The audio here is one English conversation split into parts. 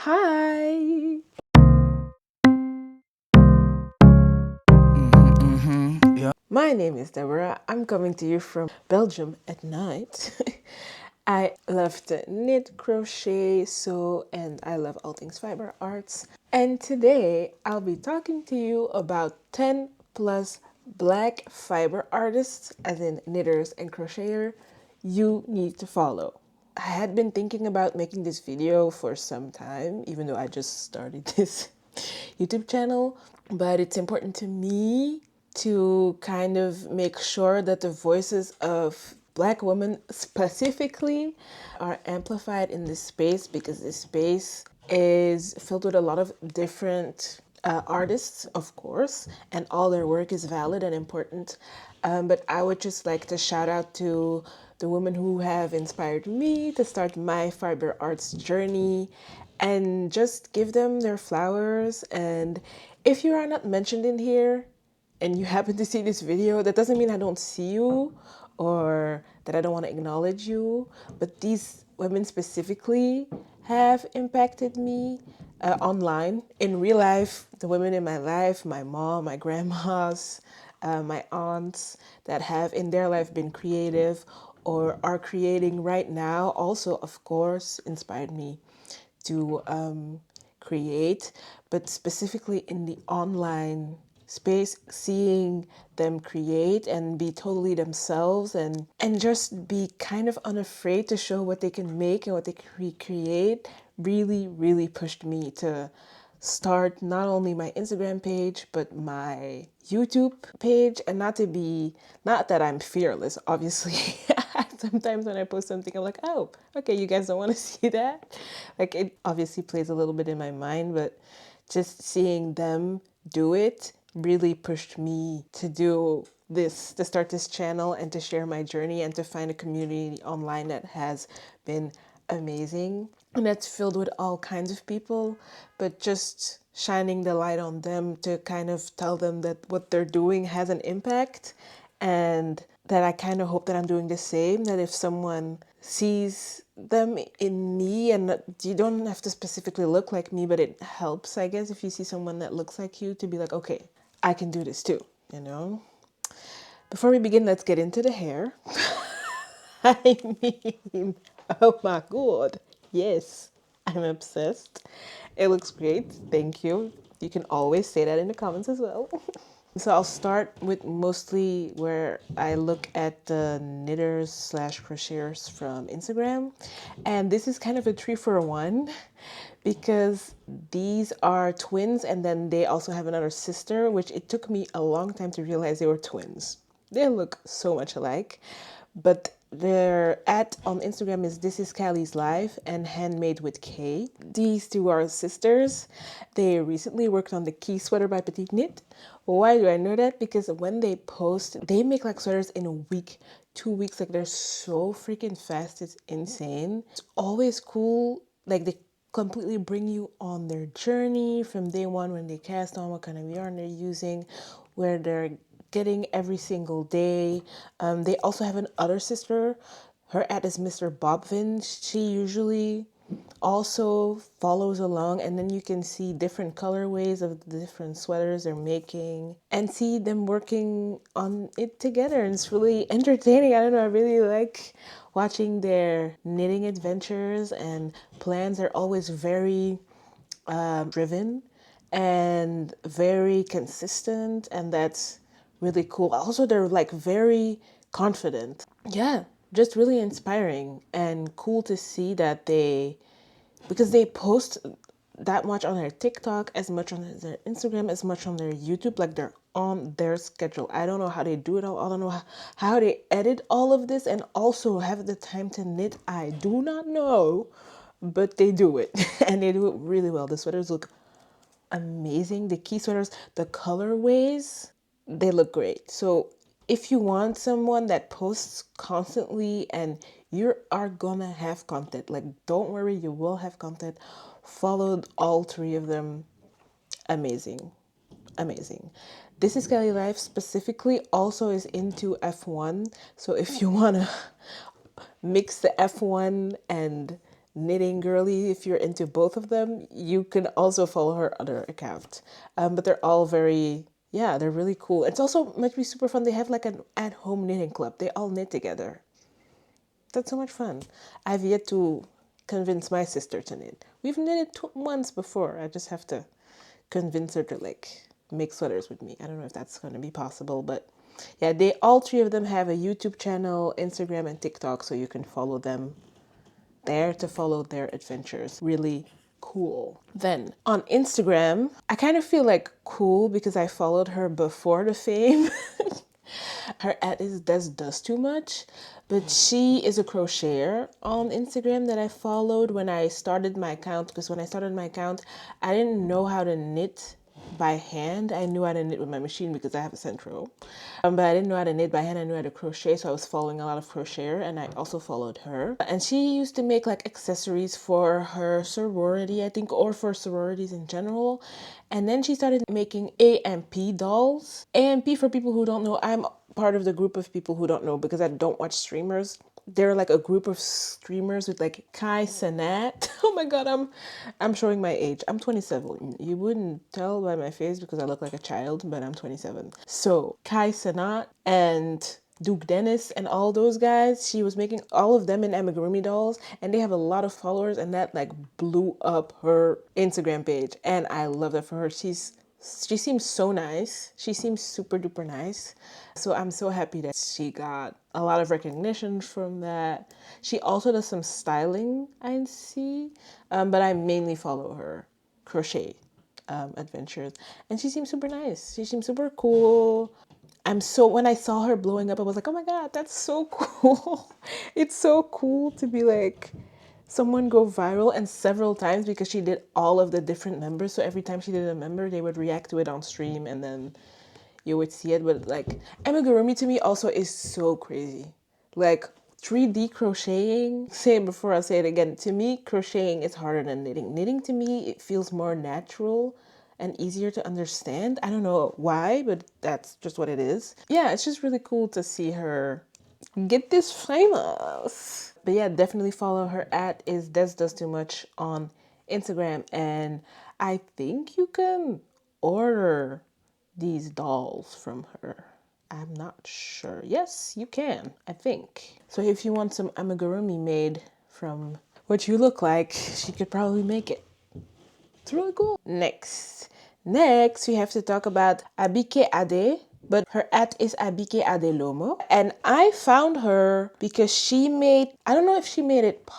Hi! Yeah. My name is Deborah. I'm coming to you from Belgium at night. I love to knit, crochet, sew, and I love all things fiber arts. And today I'll be talking to you about 10 plus black fiber artists, as in knitters and crocheter, you need to follow. I had been thinking about making this video for some time, even though I just started this YouTube channel, but it's important to me to kind of make sure that the voices of Black women specifically are amplified in this space, because this space is filled with a lot of different artists, of course, and all their work is valid and important. But I would just like to shout out to the women who have inspired me to start my fiber arts journey and just give them their flowers. And if you are not mentioned in here and you happen to see this video, that doesn't mean I don't see you or that I don't want to acknowledge you, but these women specifically have impacted me online. In real life, the women in my life, my mom, my grandmas, my aunts that have in their life been creative or are creating right now, also, of course, inspired me to create, but specifically in the online space, seeing them create and be totally themselves and just be kind of unafraid to show what they can make and what they can create really pushed me to start not only my Instagram page but my YouTube page. And not that I'm fearless, obviously. Sometimes when I post something I'm like, oh, okay, you guys don't want to see that. Like, it obviously plays a little bit in my mind, but just seeing them do it really pushed me to do this, to start this channel and to share my journey and to find a community online that has been amazing and that's filled with all kinds of people, but just shining the light on them to kind of tell them that what they're doing has an impact, and that I kind of hope that I'm doing the same, that if someone sees them in me, and you don't have to specifically look like me, but it helps, I guess, if you see someone that looks like you to be like, okay, I can do this too, you know? Before we begin, let's get into the hair. I mean, oh my god, yes, I'm obsessed. It looks great, thank you. You can always say that in the comments as well. So I'll start with mostly where I look at the knitters slash crocheters from Instagram. And this is kind of a 3-for-1 because these are twins and then they also have another sister, which it took me a long time to realize they were twins. They look so much alike, but their ad on Instagram is thisiskalislife and handmade with K. These two are sisters. They recently worked on the key sweater by Petite Knit. Why do I know that? Because when they post, they make like sweaters in a week, 2 weeks. Like, they're so freaking fast. It's insane. It's always cool. Like, they completely bring you on their journey from day one when they cast on, what kind of yarn they're using, where they're getting every single day. They also have an other sister. Her ad is mrbobvin. She usually also follows along, and then you can see different colorways of the different sweaters they're making and see them working on it together. And it's really entertaining. I don't know, I really like watching their knitting adventures and plans. Are always very driven and very consistent, and that's really cool. Also, they're like very confident. Yeah, just really inspiring and cool to see that because they post that much on their TikTok, as much on their Instagram, as much on their YouTube. Like, they're on their schedule. I don't know how they do it all. I don't know how they edit all of this and also have the time to knit. I do not know, but they do it and they do it really well. The sweaters look amazing. The key sweaters, the colorways, they look great. So if you want someone that posts constantly and you are gonna have content, like, don't worry, you will have content. Followed all three of them. Amazing. Amazing. This is Kelly Life specifically also is into F1. So if you wanna mix the F1 and knitting girly, if you're into both of them, you can also follow her other account. But they're all very, yeah, they're really cool. It's also must be super fun. They have like an at-home knitting club. They all knit together. That's so much fun. I've yet to convince my sister to knit. We've knitted once before. I just have to convince her to like make sweaters with me. I don't know if that's going to be possible, but yeah, they all three of them have a YouTube channel, Instagram, and TikTok, so you can follow them there to follow their adventures. Really cool. Then on Instagram, I kind of feel like cool because I followed her before the fame. Her ad is desdoestoomuch, but she is a crocheter on Instagram that I followed when I started my account, because when I started my account, I didn't know how to knit by hand. I knew how to knit with my machine because I have a Centro, but I didn't know how to knit by hand. I knew how to crochet, so I was following a lot of crocheter, and I also followed her. And she used to make like accessories for her sorority, I think, or for sororities in general. And then she started making AMP dolls. AMP, for people who don't know, I'm part of the group of people who don't know because I don't watch streamers. They're like a group of streamers with like Kai Sanat. Oh my god, I'm showing my age. I'm 27. You wouldn't tell by my face because I look like a child, but I'm 27. So Kai Sanat and Duke Dennis and all those guys, she was making all of them in amigurumi dolls, and they have a lot of followers, and that like blew up her Instagram page, and I love that for her. She seems so nice. She seems super duper nice. So I'm so happy that she got a lot of recognition from that. She also does some styling, I see, but I mainly follow her crochet adventures, and she seems super nice. She seems super cool. When I saw her blowing up, I was like, oh my god, that's so cool. It's so cool to be like someone go viral, and several times because she did all of the different members. So every time she did a member, they would react to it on stream, and then you would see it. But like amigurumi to me also is so crazy. Like 3D crocheting, say it before I say it again, to me crocheting is harder than knitting. Knitting to me, it feels more natural and easier to understand. I don't know why, but that's just what it is. Yeah, it's just really cool to see her get this famous. But yeah, definitely follow her at is desdoestoomuch on Instagram, and I think you can order these dolls from her. I'm not sure. Yes, you can, I think. So if you want some amigurumi made from what you look like, she could probably make it. It's really cool. Next, we have to talk about Abikeade, but her at is abikeadelomo. And I found her because she made, I don't know if she made it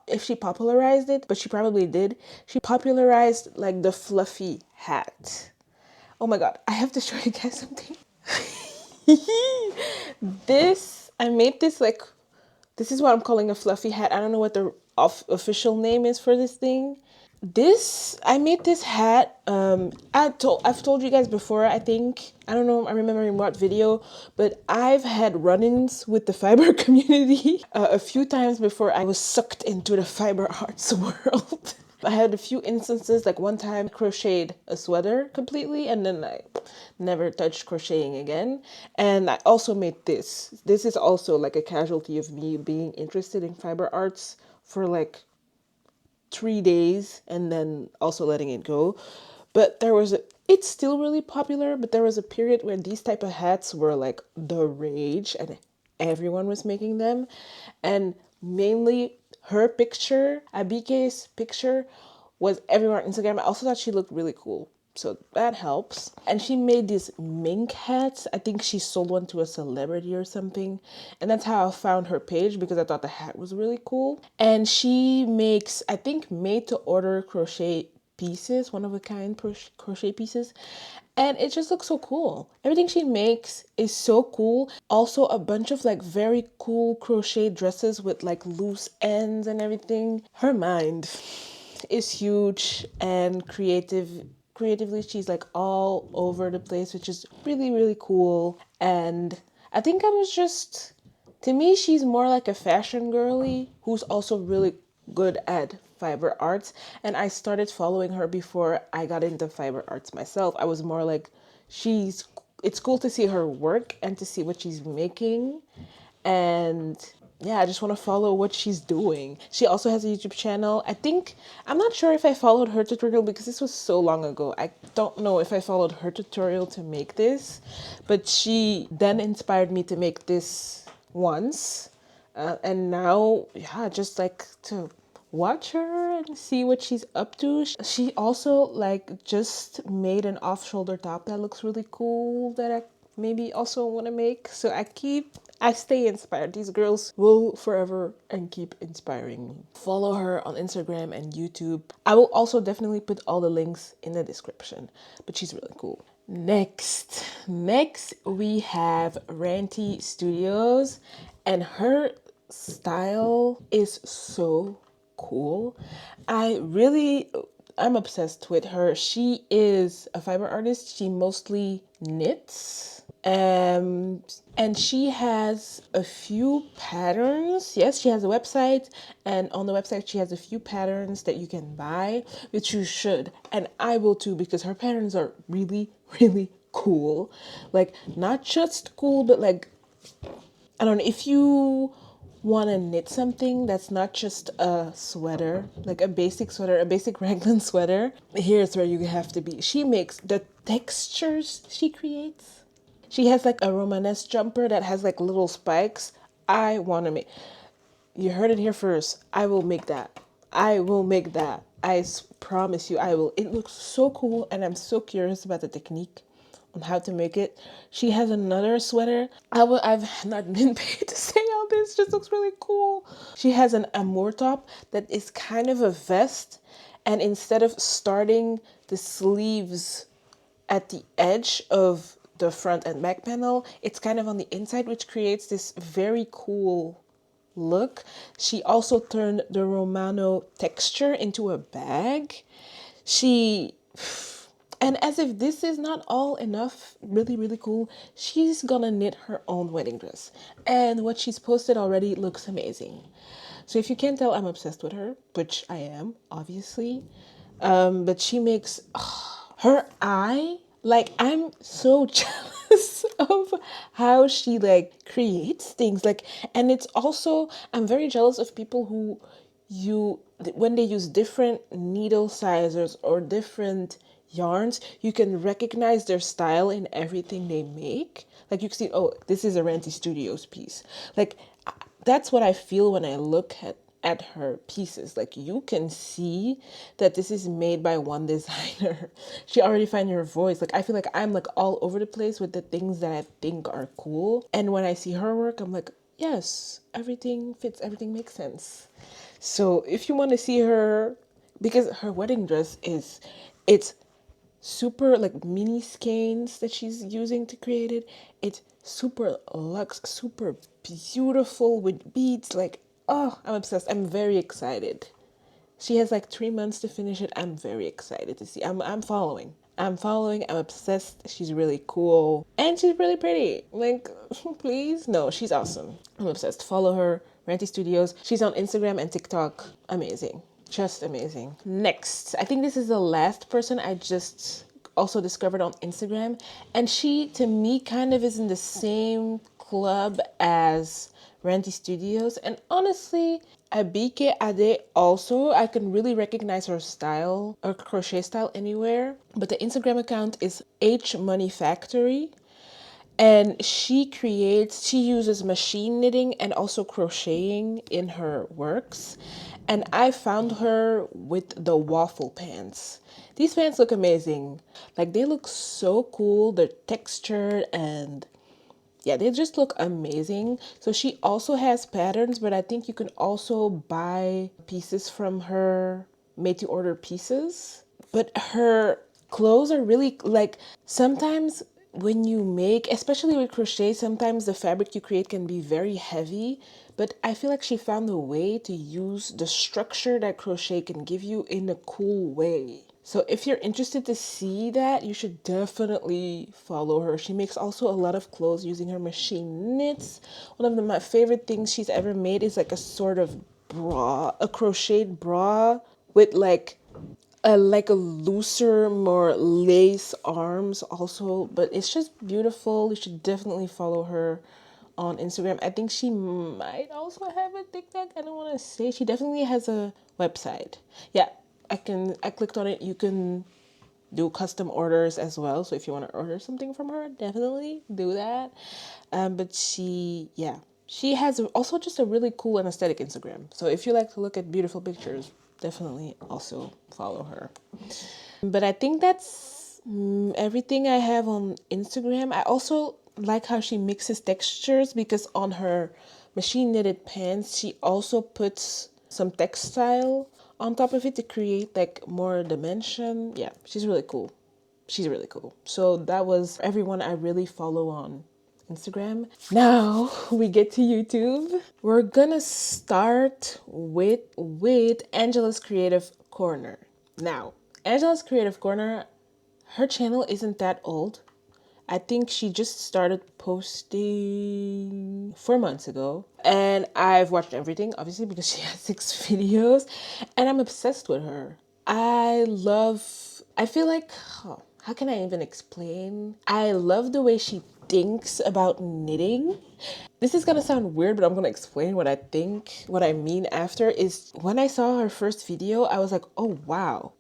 if she popularized it, but she probably did. She popularized like the fluffy hat. Oh my god, I have to show you guys something. I made this like, this is what I'm calling a fluffy hat. I don't know what the official name is for this thing. I made this hat. I've told you guys before, I think. I don't know, I remember in what video, but I've had run-ins with the fiber community a few times before I was sucked into the fiber arts world. I had a few instances, like one time I crocheted a sweater completely and then I never touched crocheting again. And I also made this. This is also like a casualty of me being interested in fiber arts for like 3 days and then also letting it go. But it's still really popular, but there was a period where these type of hats were like the rage and everyone was making them. And mainly her picture, Abike's picture, was everywhere on Instagram. I also thought she looked really cool, so that helps. And she made these mink hats. I think she sold one to a celebrity or something. And that's how I found her page, because I thought the hat was really cool. And she makes, I think, made to order crochet pieces, one of a kind crochet pieces. And it just looks so cool. Everything she makes is so cool. Also a bunch of like very cool crochet dresses with like loose ends and everything. Her mind is huge and creatively she's like all over the place, which is really really cool. And I think I was just, to me she's more like a fashion girly who's also really good at fiber arts. And I started following her before I got into fiber arts myself. I was more like, it's cool to see her work and to see what she's making. And yeah, I just want to follow what she's doing. She also has a YouTube channel. I'm not sure if I followed her tutorial because this was so long ago. I don't know if I followed her tutorial to make this, but she then inspired me to make this once. And now, yeah, just like to watch her and see what she's up to. She also like just made an off-shoulder top that looks really cool that I maybe also want to make. So I stay inspired. These girls will forever and keep inspiring me. Follow her on Instagram and YouTube. I will also definitely put all the links in the description, but she's really cool. Next we have ranti.studios, and her style is so cool. I'm obsessed with her. She is a fiber artist. She mostly knits. And she has a few patterns. Yes, she has a website, and on the website she has a few patterns that you can buy, which you should. And I will too, because her patterns are really, really cool. Like, not just cool, but like, I don't know, if you want to knit something that's not just a sweater, like a basic sweater, a basic raglan sweater, here's where you have to be. She makes the textures she creates. She has like a Romanesque jumper that has like little spikes. I want to make. You heard it here first. I will make that. I will make that. Promise you, I will. It looks so cool, and I'm so curious about the technique on how to make it. She has another sweater. I've not been paid to say all this. Just looks really cool. She has an amour top that is kind of a vest, and instead of starting the sleeves at the edge of the front and back panel, it's kind of on the inside, which creates this very cool look. She also turned the Romano texture into a bag. She And as if this is not all enough, really, really cool, she's gonna knit her own wedding dress. And what she's posted already looks amazing. So if you can't tell, I'm obsessed with her, which I am, obviously. But she makes her eye, like, I'm so jealous of how she like creates things. Like, and it's also, I'm very jealous of people who when they use different needle sizes or different yarns, you can recognize their style in everything they make. Like, you can see, oh, this is a Ranti Studios piece. Like, that's what I feel when I look at her pieces. Like, you can see that this is made by one designer. She already found her voice. Like, I feel like I'm like all over the place with the things that I think are cool. And when I see her work, I'm like, yes, everything fits, everything makes sense. So if you want to see her, because her wedding dress it's super like mini skeins that she's using to create it. It's super luxe, super beautiful with beads. Like, oh, I'm obsessed. I'm very excited. She has like 3 months to finish it. I'm very excited to see. I'm following. I'm following. I'm obsessed. She's really cool. And she's really pretty. Like, please? No, she's awesome. I'm obsessed. Follow her. Ranti Studios. She's on Instagram and TikTok. Amazing. Just amazing. Next, I think this is the last person I just also discovered on Instagram. And she, to me, kind of is in the same club as Ranti Studios. And honestly, Abikeadelomo also, I can really recognize her style, her crochet style anywhere. But the Instagram account is hmoneyfactory. And she uses machine knitting and also crocheting in her works. And I found her with the waffle pants. These pants look amazing. Like, they look so cool. They're textured and yeah, they just look amazing. So she also has patterns, but I think you can also buy pieces from her made to order pieces. But her clothes are really like, sometimes when you make, especially with crochet, sometimes the fabric you create can be very heavy. But I feel like she found a way to use the structure that crochet can give you in a cool way. So if you're interested to see that, you should definitely follow her. She makes also a lot of clothes using her machine knits. One of my favorite things she's ever made is like a sort of bra, a crocheted bra with like a looser, more lace arms also. But it's just beautiful. You should definitely follow her on Instagram. I think she might also have a TikTok. I don't want to say. She definitely has a website. Yeah, I clicked on it. You can do custom orders as well. So if you want to order something from her, definitely do that. But she has also just a really cool and aesthetic Instagram. So if you like to look at beautiful pictures, definitely also follow her. But I think that's everything I have on Instagram. I also like how she mixes textures because on her machine knitted pants, she also puts some textile on top of it to create like more dimension. Yeah, she's really cool. She's really cool. So that was everyone I really follow on Instagram. Now we get to YouTube. We're gonna start with Angela's Creative Corner. Now, Angela's Creative Corner, her channel isn't that old. I think she just started posting 4 months ago. And I've watched everything, obviously, because she has 6 videos. And I'm obsessed with her. I feel like, how can I even explain? I love the way she thinks about knitting. This is gonna sound weird, but I'm gonna explain what I think. What I mean after is when I saw her first video, I was like, oh wow,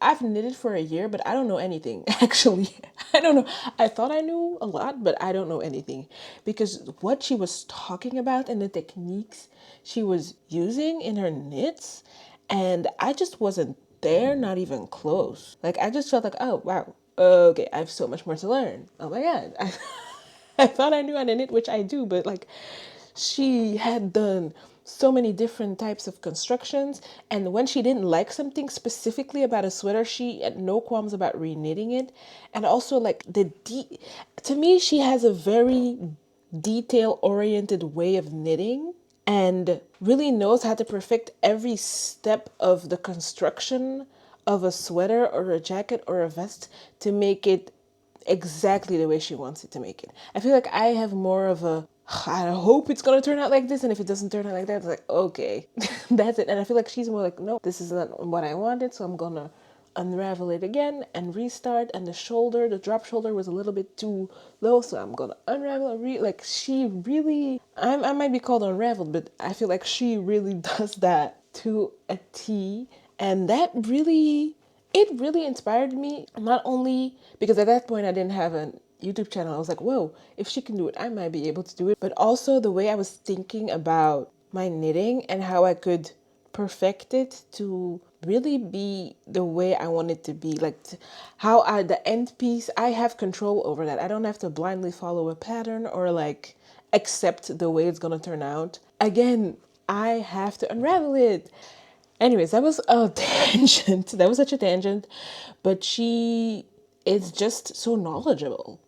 I've knitted for a year, but I don't know anything. Actually, I don't know. I thought I knew a lot, but I don't know anything because what she was talking about and the techniques she was using in her knits, and I just wasn't there, not even close. Like I just felt like, oh wow, okay, I have so much more to learn. Oh my god. I thought I knew how to knit, which I do, but like she had done so many different types of constructions, and when she didn't like something specifically about a sweater, she had no qualms about reknitting it. And also like to me, she has a very detail oriented way of knitting and really knows how to perfect every step of the construction of a sweater or a jacket or a vest to make it exactly the way she wants it to make it. I feel like I have more of a, I hope it's gonna turn out like this, and if it doesn't turn out like that, it's like, okay, that's it. And I feel like she's more like, no, this is not what I wanted, so I'm gonna unravel it again and restart. And the drop shoulder was a little bit too low, so I'm gonna unravel like she really, I might be called unraveled, but I feel like she really does that to a T. And that really, it really inspired me, not only because at that point I didn't have a YouTube channel. I was like, whoa, if she can do it, I might be able to do it. But also the way I was thinking about my knitting and how I could perfect it to really be the way I want it to be. Like the end piece, I have control over that. I don't have to blindly follow a pattern or like accept the way it's gonna turn out. Again, I have to unravel it. Anyways, that was a tangent. That was such a tangent. But she is just so knowledgeable.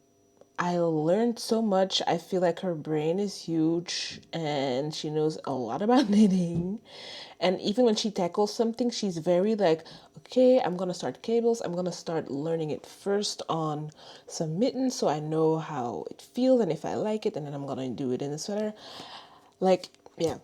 I learned so much. I feel like her brain is huge and she knows a lot about knitting. And even when she tackles something, she's very like, okay, I'm going to start cables. I'm going to start learning it first on some mittens so I know how it feels and if I like it. And then I'm going to do it in the sweater. Like, yeah,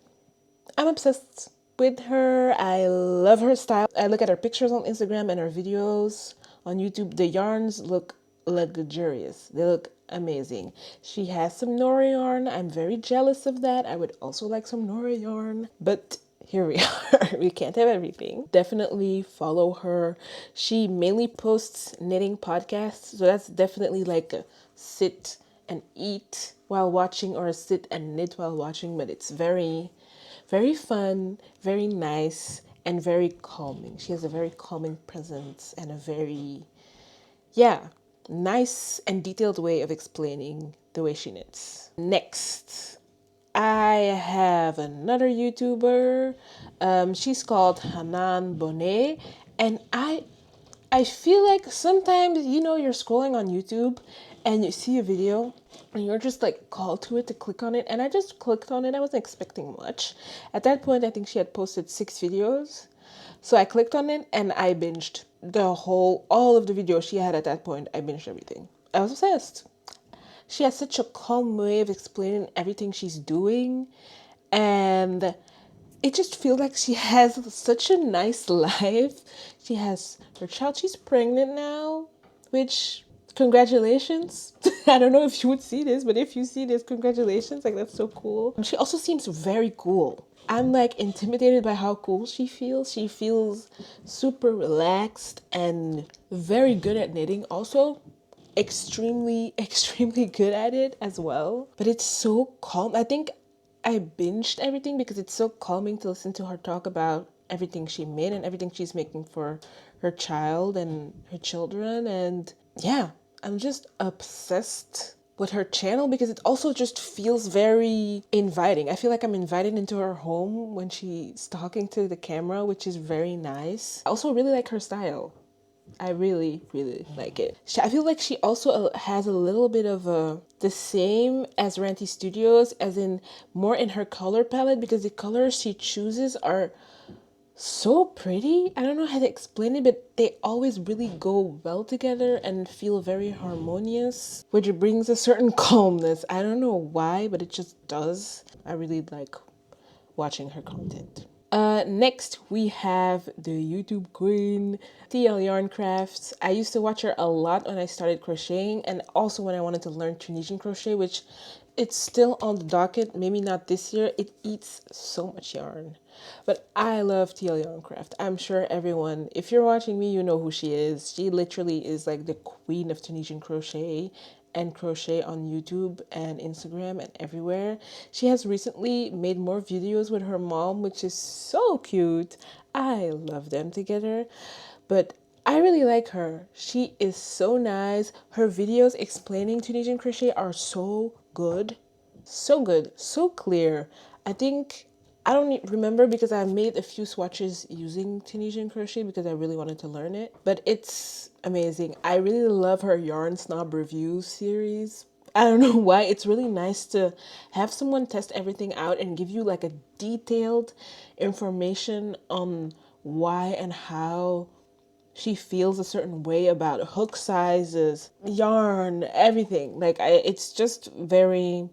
I'm obsessed with her. I love her style. I look at her pictures on Instagram and her videos on YouTube. The yarns look luxurious. They look amazing. She has some Nora yarn. I'm very jealous of that. I would also like some Nora yarn. But here we are. We can't have everything. Definitely follow her. She mainly posts knitting podcasts. So that's definitely like a sit and eat while watching or a sit and knit while watching. But it's very fun, very nice, and very calming. She has a very calming presence and a very, nice and detailed way of explaining the way she knits. Next, I have another YouTuber. She's called hanaanbonet, and I feel like sometimes, you're scrolling on YouTube and you see a video and you're just like called to it to click on it. And I just clicked on it. I wasn't expecting much. At that point, I think she had posted 6 videos. So I clicked on it and I binged all of the videos she had at that point. I binged everything. I was obsessed. She has such a calm way of explaining everything she's doing. And it just feels like she has such a nice life. She has her child. She's pregnant now, which congratulations. I don't know if you would see this, but if you see this, congratulations. Like, that's so cool. She also seems very cool. I'm like intimidated by how cool she feels. She feels super relaxed and very good at knitting. Also, extremely, extremely good at it as well. But it's so calm. I think I binged everything because it's so calming to listen to her talk about everything she made and everything she's making for her child and her children. And yeah, I'm just obsessed with her channel because it also just feels very inviting. I feel like I'm invited into her home when she's talking to the camera, which is very nice. I also really like her style. I really, really like it. I feel like she also has a little bit of the same as ranti.studios, as in more in her color palette, because the colors she chooses are so pretty. I don't know how to explain it, but they always really go well together and feel very harmonious, which brings a certain calmness. I don't know why, but it just does. I really like watching her content. Next, we have the YouTube queen, TLYarnCrafts. I used to watch her a lot when I started crocheting and also when I wanted to learn Tunisian crochet, which it's still on the docket. Maybe not this year. It eats so much yarn. But I love TLYarnCraft. I'm sure everyone, if you're watching me, you know who she is. She literally is like the queen of Tunisian crochet and crochet on YouTube and Instagram and everywhere. She has recently made more videos with her mom, which is so cute. I love them together. But I really like her. She is so nice. Her videos explaining Tunisian crochet are so good. So good, so clear. I think I don't remember because I made a few swatches using Tunisian crochet because I really wanted to learn it. But it's amazing. I really love her Yarn Snob review series. I don't know why. It's really nice to have someone test everything out and give you like a detailed information on why and how she feels a certain way about hook sizes, yarn, everything. Like it's just very,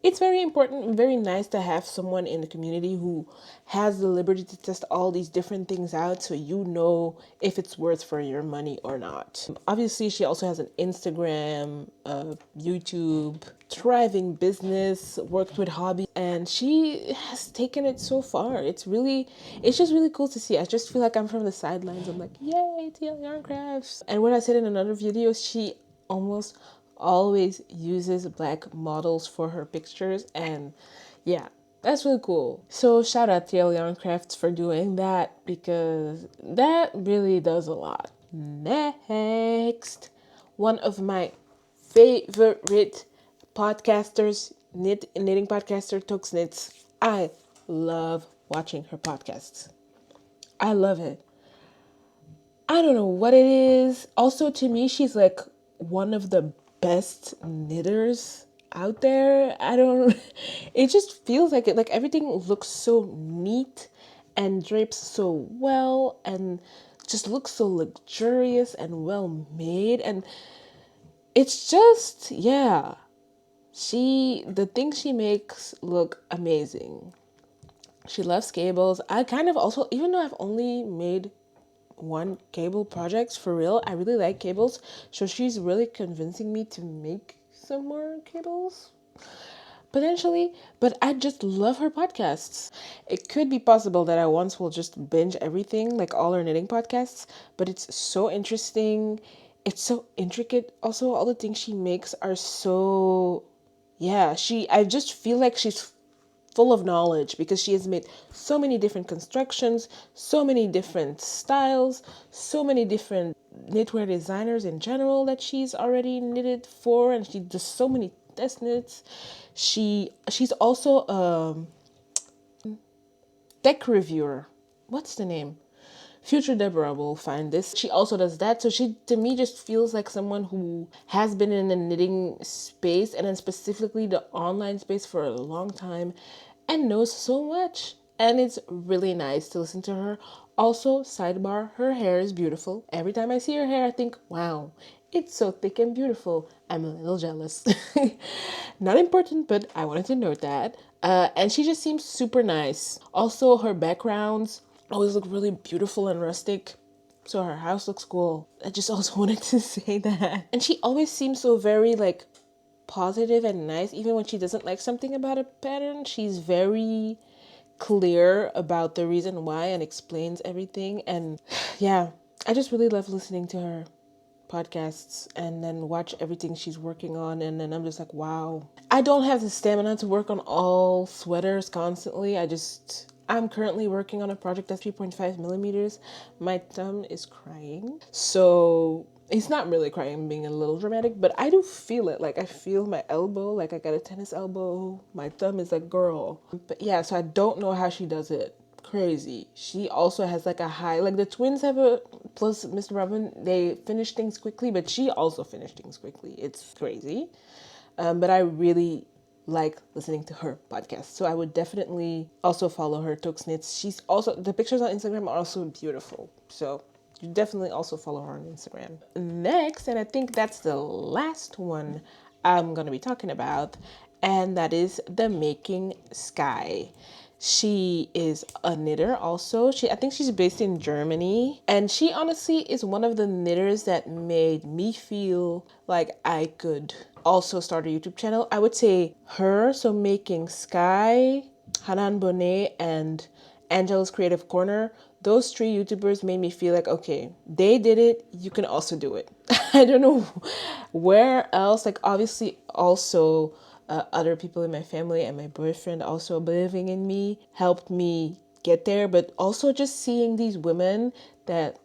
it's very important and very nice to have someone in the community who has the liberty to test all these different things out so you know if it's worth for your money or not. Obviously, she also has an Instagram, YouTube, thriving business, worked with hobby, and she has taken it so far. It's just really cool to see. I just feel like I'm from the sidelines. I'm like, yay, TLYarnCrafts. And what I said in another video, she almost always uses black models for her pictures, and yeah, that's really cool. So shout out to TLYarnCrafts for doing that because that really does a lot. Next, one of my favorite podcasters, knitting podcaster, toksknits. I love watching her podcasts. I love it. I don't know what it is. Also, to me, she's like one of the best knitters out there. I don't, it just feels like it. Like everything looks so neat and drapes so well and just looks so luxurious and well made. And it's just, yeah, the things she makes look amazing. She loves cables. I kind of also, even though I've only made one cable project for real, I really like cables, so she's really convincing me to make some more cables potentially. But I just love her podcasts. It could be possible that I once will just binge everything, like all her knitting podcasts, but it's so interesting, it's so intricate. Also, all the things she makes are so, yeah, I just feel like she's full of knowledge because she has made so many different constructions, so many different styles, so many different knitwear designers in general that she's already knitted for, and she does so many test knits. She's also a deck reviewer. What's the name? Future Deborah will find this. She also does that. So she, to me, just feels like someone who has been in the knitting space and then specifically the online space for a long time and knows so much. And it's really nice to listen to her. Also, sidebar, her hair is beautiful. Every time I see her hair, I think, wow, it's so thick and beautiful. I'm a little jealous. Not important, but I wanted to note that. And she just seems super nice. Also, her backgrounds always look really beautiful and rustic. So her house looks cool. I just also wanted to say that. And she always seems so very like positive and nice. Even when she doesn't like something about a pattern, she's very clear about the reason why and explains everything. And yeah, I just really love listening to her podcasts and then watch everything she's working on, and then I'm just like, wow. I don't have the stamina to work on all sweaters constantly. I'm currently working on a project that's 3.5 millimeters. My thumb is crying, so it's not really crying, I'm being a little dramatic, but I do feel it. Like I feel my elbow, like I got a tennis elbow. My thumb is like, girl. But yeah, so I don't know how she does it. Crazy. She also has like a high, like the twins have a, plus Mr. Robin, they finish things quickly, but she also finished things quickly. It's crazy. But I really like listening to her podcast. So I would definitely also follow her, toksknits. She's also, the pictures on Instagram are also beautiful. So you definitely also follow her on Instagram. Next, and I think that's the last one I'm going to be talking about, and that is themakingskye. She is a knitter also. I think she's based in Germany. And she honestly is one of the knitters that made me feel like I could also start a YouTube channel. I would say her, so makingskye, hanaanbonet, and angelas.creative.corner. Those three YouTubers made me feel like, okay, they did it, you can also do it. I don't know where else. Like obviously also other people in my family and my boyfriend also believing in me helped me get there. But also just seeing these women that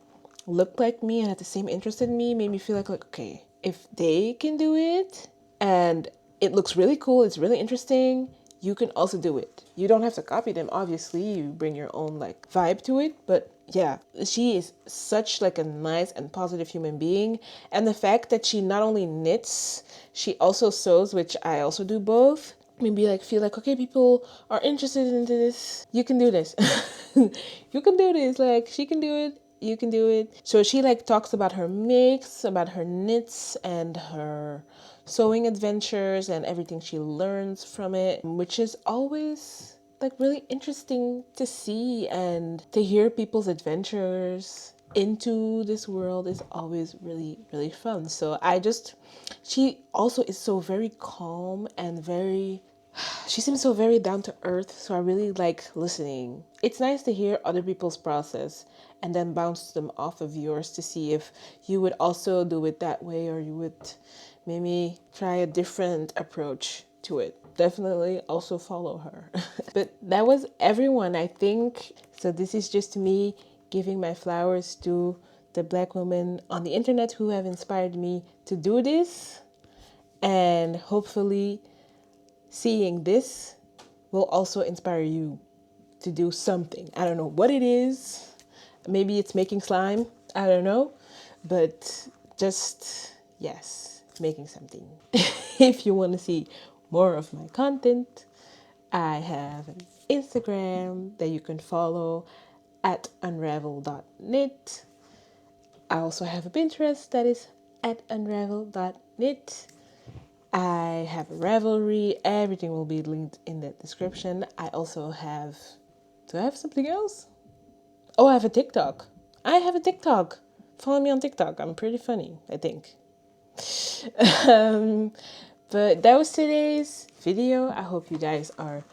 looked like me and had the same interest in me made me feel like okay, if they can do it and it looks really cool, it's really interesting, you can also do it. You don't have to copy them, obviously. You bring your own like vibe to it, but yeah, she is such like a nice and positive human being. And the fact that she not only knits, she also sews, which I also do both, maybe like feel like, okay, people are interested into this, you can do this. You can do this, like she can do it, you can do it. So she like talks about her makes, about her knits and her sewing adventures and everything she learns from it, which is always like really interesting to see, and to hear people's adventures into this world is always really, really fun. So she also is so very calm and she seems so very down to earth. So I really like listening. It's nice to hear other people's process and then bounce them off of yours to see if you would also do it that way, or you would maybe try a different approach to it. Definitely also follow her. But that was everyone, I think. So this is just me giving my flowers to the Black women on the internet who have inspired me to do this. And hopefully seeing this will also inspire you to do something. I don't know what it is. Maybe it's making slime. I don't know. But just, yes, making something. If you want to see more of my content, I have an Instagram that you can follow at unraveled.knit. I also have a Pinterest that is at unraveled.knit. I have a Ravelry. Everything will be linked in the description. I also have... Do I have something else? Oh, I have a TikTok. I have a TikTok. Follow me on TikTok. I'm pretty funny, I think. But that was today's video. I hope you guys are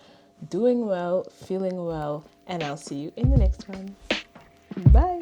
doing well, feeling well, and I'll see you in the next one. Bye.